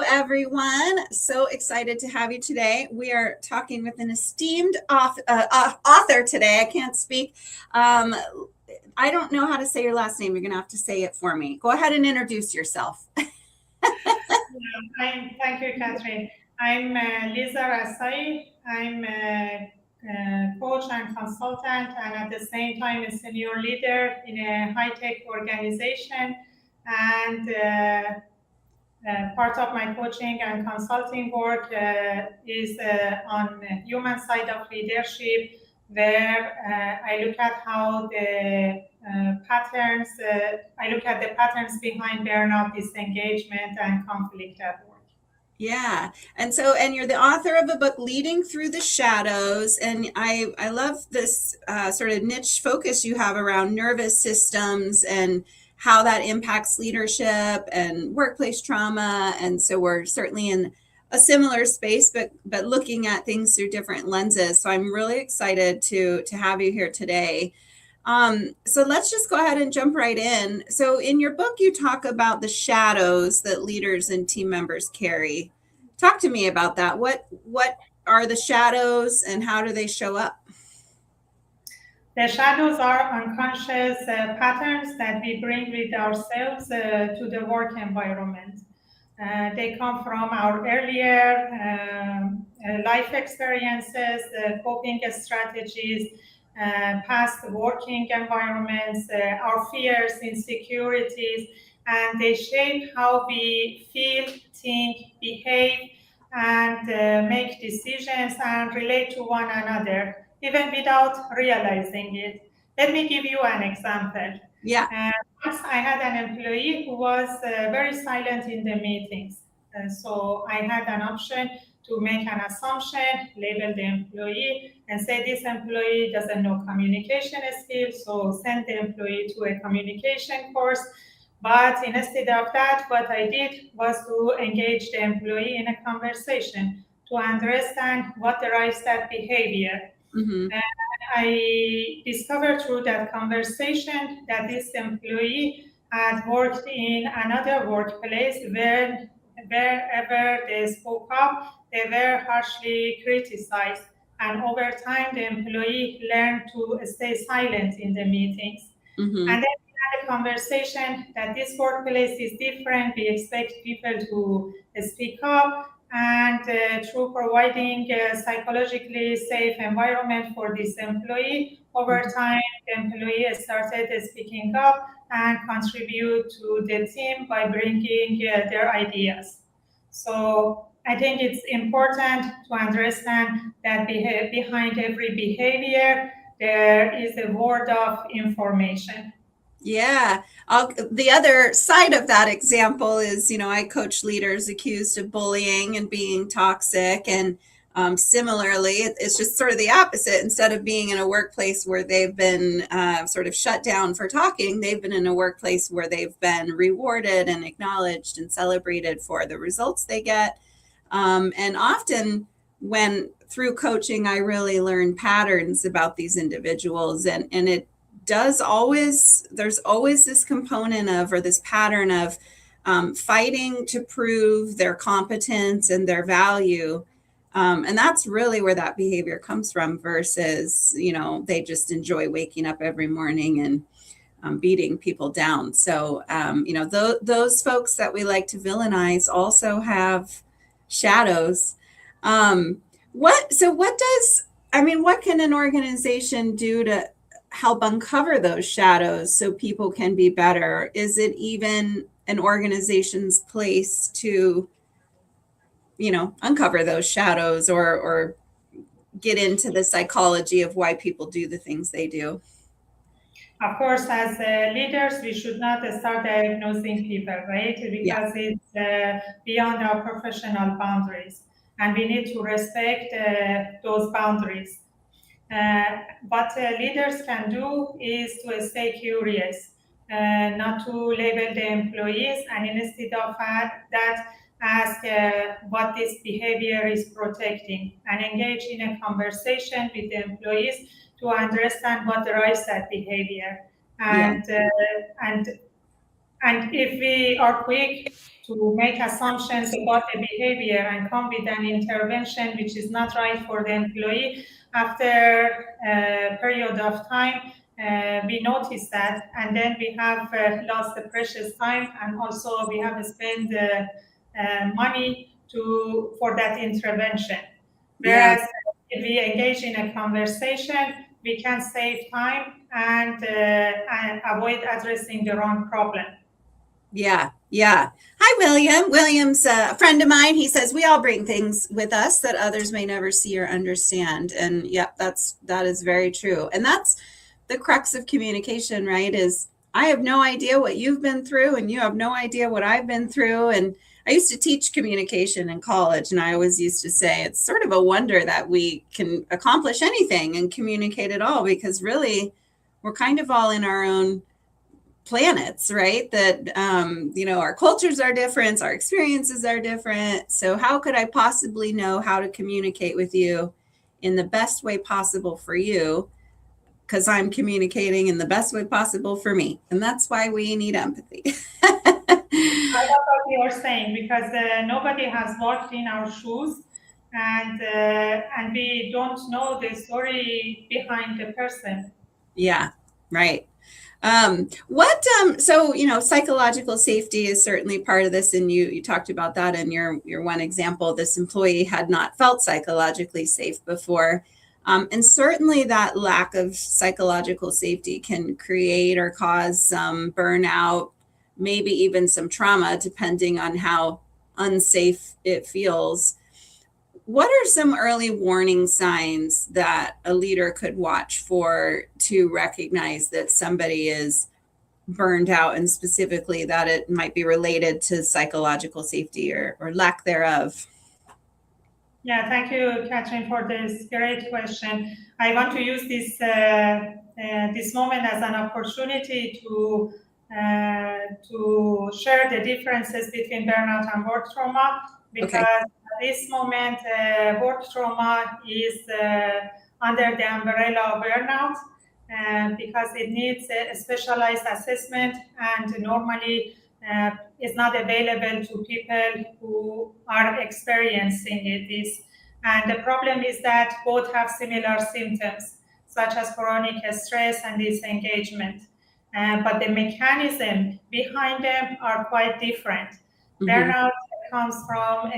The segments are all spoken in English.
everyone. So excited to have you today. We are talking with an esteemed author today. I can't speak. I don't know how to say your last name. You're going to have to say it for me. Go ahead and introduce yourself. Thank you, Catherine. I'm Lisa Rassaei. I'm a coach and consultant, and at the same time, a senior leader in a high-tech organization. And part of my coaching and consulting work is on the human side of leadership, where I look at how the patterns, I look at the patterns behind burnout, disengagement, and conflict at work. Yeah. And you're the author of a book, Leading Through the Shadows. And I love this sort of niche focus you have around nervous systems and how that impacts leadership and workplace trauma. And so we're certainly in a similar space, but looking at things through different lenses. So I'm really excited to have you here today. So let's just go ahead and jump right in. So in your book, you talk about the shadows that leaders and team members carry. Talk to me about that. What are the shadows and how do they show up? The shadows are unconscious patterns that we bring with ourselves to the work environment. They come from our earlier life experiences, coping strategies, past working environments, our fears, insecurities, and they shape how we feel, think, behave, and make decisions and relate to one another, even without realizing it. Let me give you an example. Yeah. Once I had an employee who was very silent in the meetings. So I had an option to make an assumption, label the employee, and say this employee doesn't know communication skills, so send the employee to a communication course. But instead of that, what I did was to engage the employee in a conversation to understand what drives that behavior. Mm-hmm. I discovered through that conversation that this employee had worked in another workplace where wherever they spoke up, they were harshly criticized. And over time, the employee learned to stay silent in the meetings. Mm-hmm. And then we had a conversation that this workplace is different. We expect people to speak up. And through providing a psychologically safe environment for this employee, over time, the employee started speaking up and contribute to the team by bringing their ideas. So I think it's important to understand that behind every behavior, there is a word of information. Yeah. The other side of that example is, I coach leaders accused of bullying and being toxic. And similarly, it's just sort of the opposite. Instead of being in a workplace where they've been sort of shut down for talking, they've been in a workplace where they've been rewarded and acknowledged and celebrated for the results they get. And often when through coaching, I really learn patterns about these individuals, and there's always this component of, or this pattern of fighting to prove their competence and their value. And that's really where that behavior comes from versus, they just enjoy waking up every morning and beating people down. So, those folks that we like to villainize also have shadows. What can an organization do to help uncover those shadows so people can be better? Is it even an organization's place to, uncover those shadows or get into the psychology of why people do the things they do? Of course, as leaders, we should not start diagnosing people, right? Because it's beyond our professional boundaries, and we need to respect those boundaries. What leaders can do is to stay curious, not to label the employees, and instead of that, ask what this behavior is protecting, and engage in a conversation with the employees to understand what drives that behavior. And And if we are quick to make assumptions about the behavior and come with an intervention which is not right for the employee, after a period of time, we notice that, and then we have lost the precious time, and also we have spent money for that intervention. Yeah. Whereas if we engage in a conversation, we can save time and avoid addressing the wrong problem. Yeah. Yeah. Hi, William. William's a friend of mine. He says we all bring things with us that others may never see or understand. And yep, that is very true. And that's the crux of communication, right? Is I have no idea what you've been through and you have no idea what I've been through. And I used to teach communication in college, and I always used to say it's sort of a wonder that we can accomplish anything and communicate at all, because really we're kind of all in our own planets, right? That our cultures are different, our experiences are different. So how could I possibly know how to communicate with you in the best way possible for you, because I'm communicating in the best way possible for me? And that's why we need empathy. I love what you are saying, because nobody has walked in our shoes, and we don't know the story behind the person. Yeah, right. Psychological safety is certainly part of this, and you talked about that in your one example. This employee had not felt psychologically safe before, and certainly that lack of psychological safety can create or cause some burnout, maybe even some trauma, depending on how unsafe it feels. What are some early warning signs that a leader could watch for to recognize that somebody is burned out, and specifically that it might be related to psychological safety or lack thereof? Yeah, thank you, Catherine, for this great question. I want to use this moment as an opportunity to share the differences between burnout and work trauma, because Okay. at this moment, work trauma is under the umbrella of burnout, because it needs a specialized assessment, and normally is not available to people who are experiencing this. And the problem is that both have similar symptoms, such as chronic stress and disengagement. But the mechanism behind them are quite different. Mm-hmm. Burnout comes from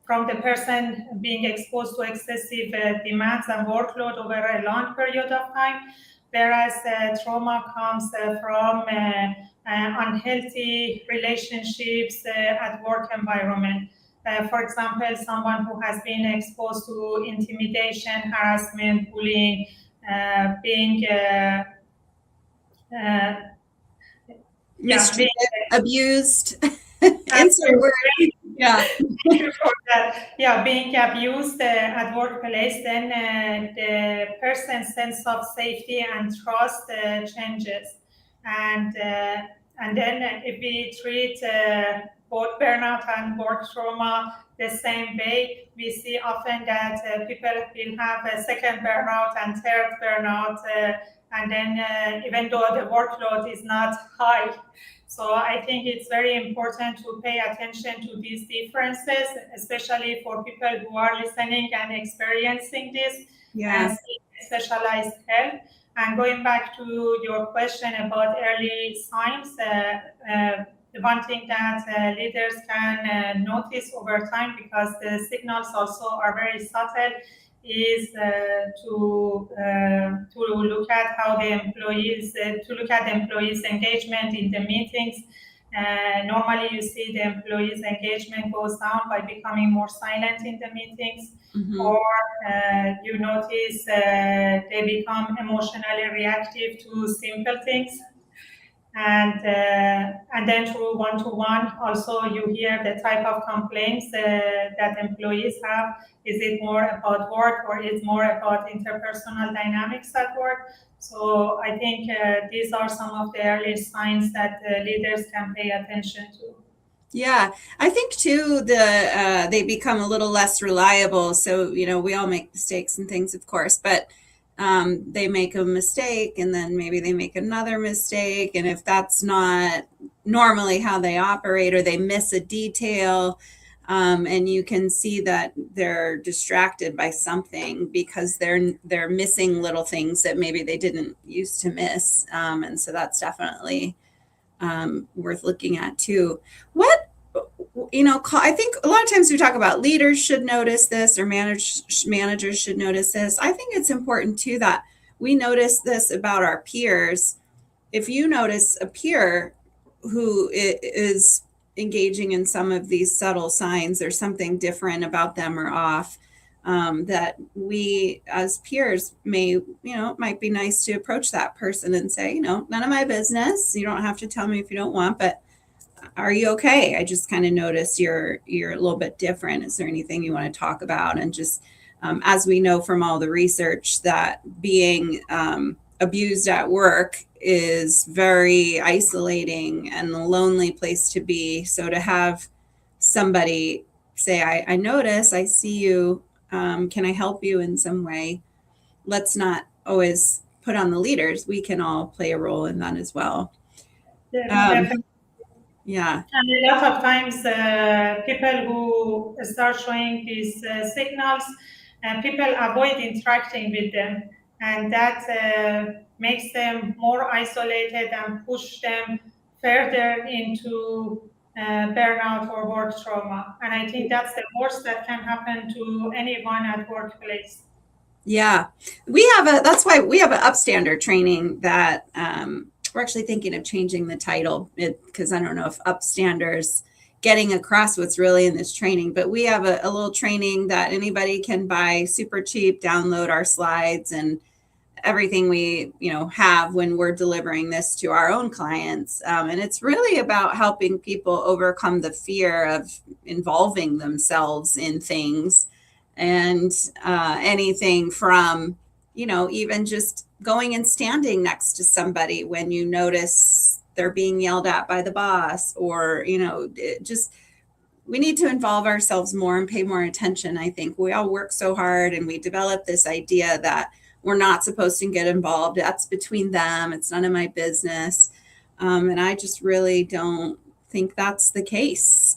from the person being exposed to excessive demands and workload over a long period of time, whereas trauma comes from unhealthy relationships at work environment. For example, someone who has been exposed to intimidation, harassment, bullying, being Mistreated, abused. Answer word. Yeah. for that. Yeah, being abused at workplace, then the person's sense of safety and trust changes, and then if we treat both burnout and work trauma the same way, we see often that people will have a second burnout and third burnout, and then even though the workload is not high. So I think it's very important to pay attention to these differences, especially for people who are listening and experiencing this, and Yeah. seek specialized help. And going back to your question about early signs, the one thing that leaders can notice over time, because the signals also are very subtle, is to look at how the employees to look at the employees' engagement in the meetings. Normally, you see the employees' engagement goes down by becoming more silent in the meetings, Mm-hmm. or you notice they become emotionally reactive to simple things. And then through one-to-one, also you hear the type of complaints that employees have. Is it more about work, or is more about interpersonal dynamics at work? So I think these are some of the early signs that leaders can pay attention to. Yeah, I think too they become a little less reliable. So we all make mistakes and things, of course, but they make a mistake and then maybe they make another mistake. And if that's not normally how they operate, or they miss a detail, and you can see that they're distracted by something because they're missing little things that maybe they didn't used to miss. And so that's definitely worth looking at too. What, I think a lot of times we talk about leaders should notice this, or managers should notice this. I think it's important too that we notice this about our peers. If you notice a peer who is engaging in some of these subtle signs, there's something different about them or off, that we as peers may, it might be nice to approach that person and say, none of my business. You don't have to tell me if you don't want, but are you okay? I just kind of noticed you're a little bit different. Is there anything you want to talk about? And just as we know from all the research, that being abused at work is very isolating and a lonely place to be. So to have somebody say, I notice, I see you, can I help you in some way? Let's not always put on the leaders. We can all play a role in that as well. Yeah. And a lot of times, people who start showing these signals, people avoid interacting with them, and that makes them more isolated and push them further into burnout or work trauma. And I think that's the worst that can happen to anyone at workplace. Yeah, that's why we have an upstander training that we're actually thinking of changing the title, because I don't know if upstanders getting across what's really in this training, but we have a little training that anybody can buy super cheap, download our slides and everything we have when we're delivering this to our own clients. And it's really about helping people overcome the fear of involving themselves in things, and anything from even just going and standing next to somebody when you notice they're being yelled at by the boss, or just, we need to involve ourselves more and pay more attention. I think we all work so hard and we develop this idea that we're not supposed to get involved. That's between them. It's none of my business. And I just really don't think that's the case.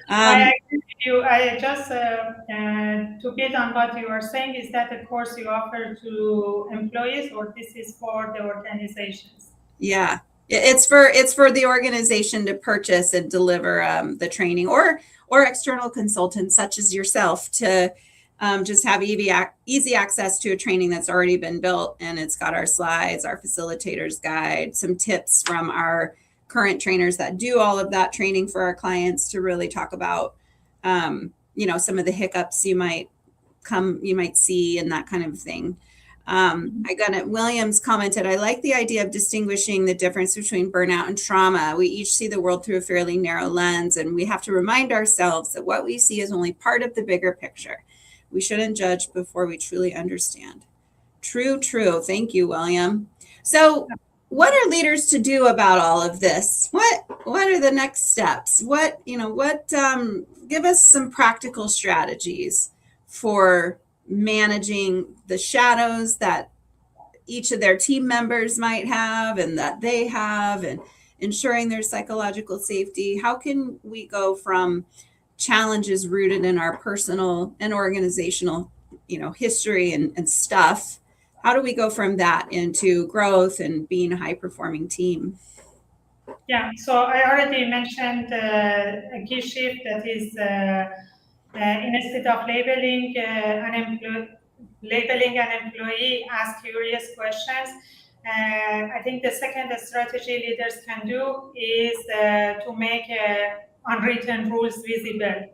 I agree with you. I just, to build on what you were saying, is that the course you offer to employees, or this is for the organizations? Yeah, it's for the organization to purchase and deliver the training, or external consultants such as yourself to just have easy access to a training that's already been built, and it's got our slides, our facilitator's guide, some tips from our current trainers that do all of that training for our clients to really talk about some of the hiccups you might see and that kind of thing. I got it. Williams commented, I like the idea of distinguishing the difference between burnout and trauma. We each see the world through a fairly narrow lens, and we have to remind ourselves that what we see is only part of the bigger picture. We shouldn't judge before we truly understand. True. Thank you, William. So what are leaders to do about all of this? What are the next steps? Give us some practical strategies for managing the shadows that each of their team members might have and that they have, and ensuring their psychological safety. How can we go from challenges rooted in our personal and organizational, history and stuff? How do we go from that into growth and being a high performing team? Yeah, so I already mentioned a key shift, that is instead of labeling an employee, ask curious questions. I think the second strategy leaders can do is to make unwritten rules visible.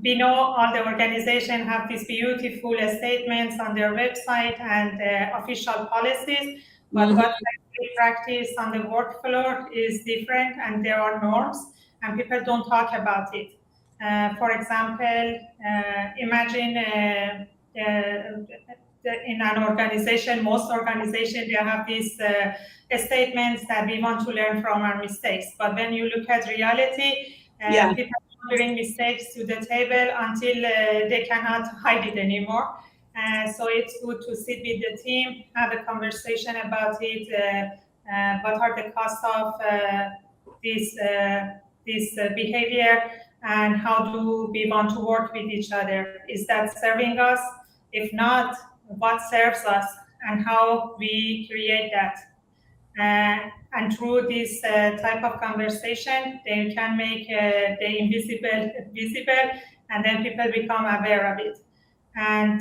We know all the organizations have these beautiful statements on their website and official policies, but what we practice on the work floor is different, and there are norms, and people don't talk about it. For example, imagine in an organization, most organizations, they have these statements that we want to learn from our mistakes. But when you look at reality, people bring mistakes to the table until they cannot hide it anymore. So it's good to sit with the team, have a conversation about it. What are the costs of this behavior, and how do we want to work with each other? Is that serving us? If not, what serves us, and how we create that? And through this type of conversation, they can make the invisible visible, and then people become aware of it. And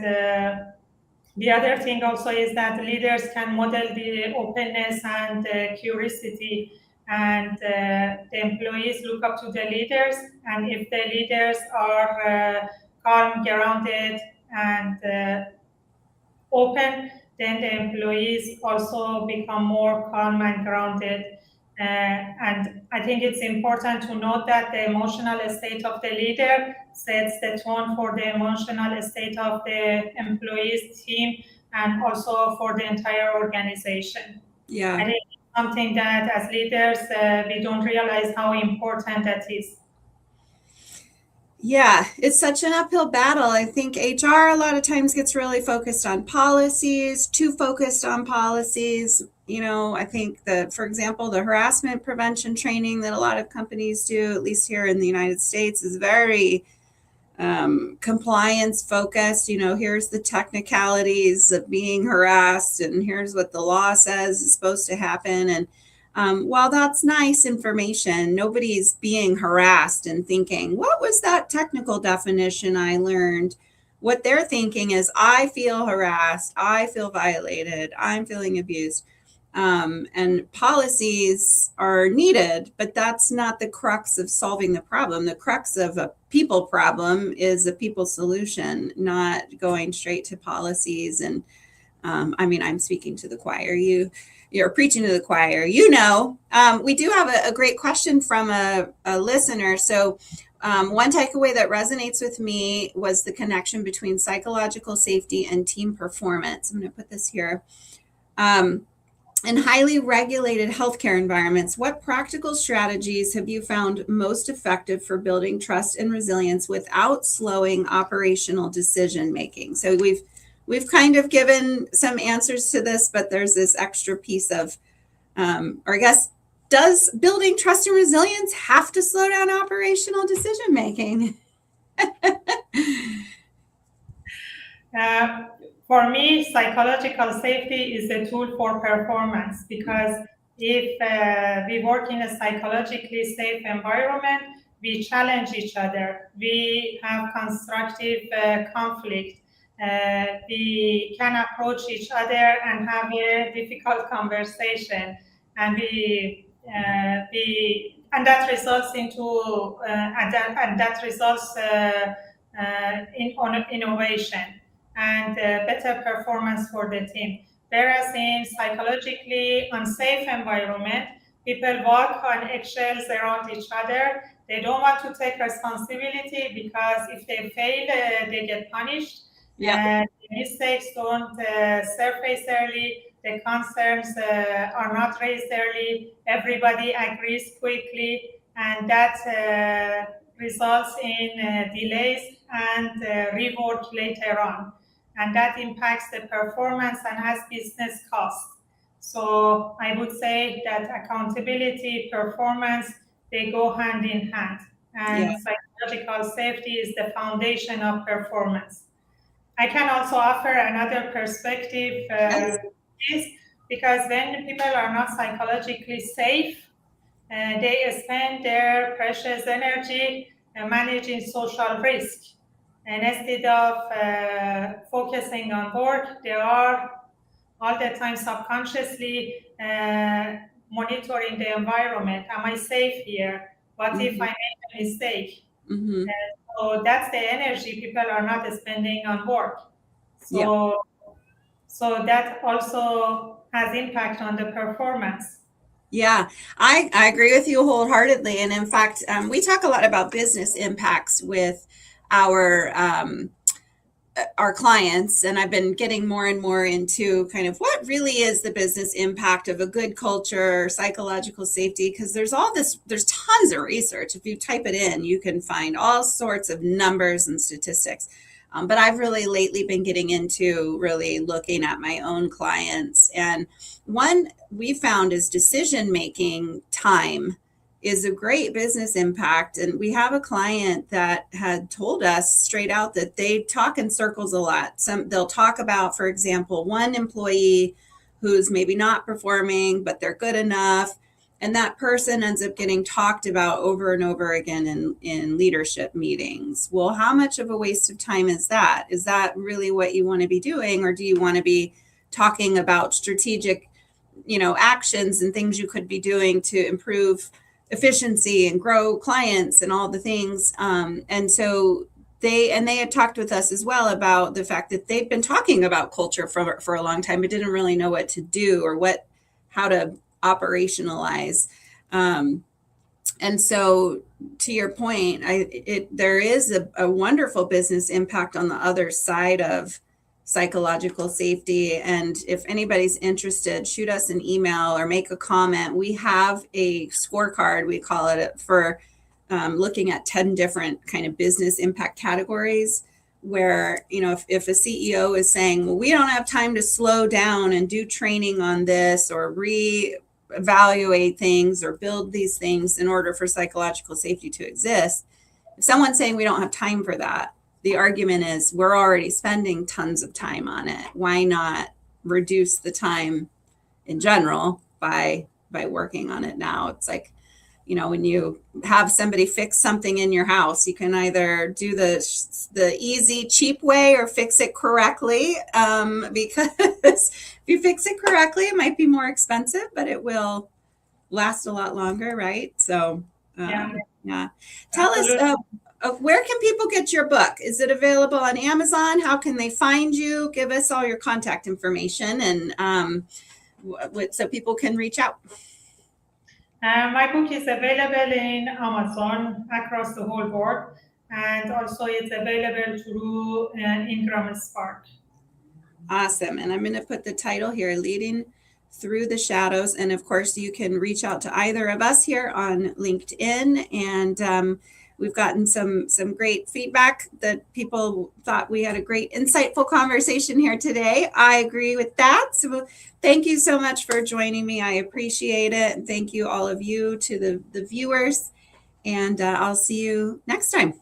the other thing also is that leaders can model the openness and curiosity, and the employees look up to the leaders. And if the leaders are calm, grounded, and open, then the employees also become more calm and grounded. And I think it's important to note that the emotional state of the leader sets the tone for the emotional state of the employees, team, and also for the entire organization. Yeah. I think it's something that as leaders, we don't realize how important that is. Yeah, it's such an uphill battle. I think HR a lot of times gets really focused on policies, too focused on policies. I think that, for example, the harassment prevention training that a lot of companies do, at least here in the United States, is very compliance focused. Here's the technicalities of being harassed, and here's what the law says is supposed to happen. And while that's nice information, nobody's being harassed and thinking, what was that technical definition I learned? What they're thinking is, I feel harassed, I feel violated, I'm feeling abused. And policies are needed, but that's not the crux of solving the problem. The crux of a people problem is a people solution, not going straight to policies. And I'm speaking to the choir. You're preaching to the choir. We do have a great question from a listener. So one takeaway that resonates with me was the connection between psychological safety and team performance. I'm going to put this here. In highly regulated healthcare environments, what practical strategies have you found most effective for building trust and resilience without slowing operational decision making? So we've kind of given some answers to this, but there's this extra piece of, or I guess, does building trust and resilience have to slow down operational decision making? For me, psychological safety is a tool for performance, because if we work in a psychologically safe environment, we challenge each other, we have constructive conflict, we can approach each other and have a difficult conversation, and that results into in innovation and better performance for the team. Whereas in psychologically unsafe environment, people walk on eggshells around each other. They don't want to take responsibility, because if they fail, they get punished. Yeah. The mistakes don't surface early. The concerns are not raised early. Everybody agrees quickly, and that results in delays and rework later on. And that impacts the performance and has business costs. So I would say that accountability, performance, they go hand in hand. And psychological safety is the foundation of performance. I can also offer another perspective, because when people are not psychologically safe, they spend their precious energy managing social risk. And instead of focusing on work, they are all the time subconsciously monitoring the environment. Am I safe here? What if I make a mistake? So that's the energy people are not spending on work. So that also has impact on the performance. Yeah, I agree with you wholeheartedly. And in fact, we talk a lot about business impacts with our our clients, and I've been getting more and more into kind of what really is the business impact of a good culture, psychological safety, because there's tons of research. If you type it in, you can find all sorts of numbers and statistics. But I've really lately been getting into really looking at my own clients. And one we found is decision making time is a great business impact. And we have a client that had told us straight out that they talk in circles a lot. They'll talk about, for example, one employee who's maybe not performing, but they're good enough. And that person ends up getting talked about over and over again in leadership meetings. Well, how much of a waste of time is that? Is that really what you want to be doing? Or do you want to be talking about strategic, actions and things you could be doing to improve efficiency and grow clients and all the things? And so they had talked with us as well about the fact that they've been talking about culture for a long time, but didn't really know what to do or how to operationalize. And so to your point, there is a wonderful business impact on the other side of psychological safety. And if anybody's interested, shoot us an email or make a comment. We have a scorecard, we call it, for looking at 10 different kind of business impact categories, where, if a CEO is saying, well, we don't have time to slow down and do training on this or reevaluate things or build these things in order for psychological safety to exist. If someone's saying we don't have time for that, the argument is we're already spending tons of time on it. Why not reduce the time in general by working on it now? It's like, when you have somebody fix something in your house, you can either do the easy, cheap way or fix it correctly. Because if you fix it correctly, it might be more expensive, but it will last a lot longer, right? So, yeah. Tell us, where can people get your book? Is it available on Amazon? How can they find you? Give us all your contact information and so people can reach out. My book is available in Amazon across the whole board, and also it's available through Ingram Spark. Awesome. And I'm going to put the title here, Leading Through the Shadows. And of course, you can reach out to either of us here on LinkedIn. And we've gotten some great feedback that people thought we had a great, insightful conversation here today. I agree with that. So thank you so much for joining me. I appreciate it. And thank you, all of you, to the viewers. And I'll see you next time.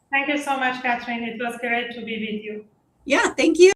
Thank you so much, Catherine. It was great to be with you. Yeah, thank you.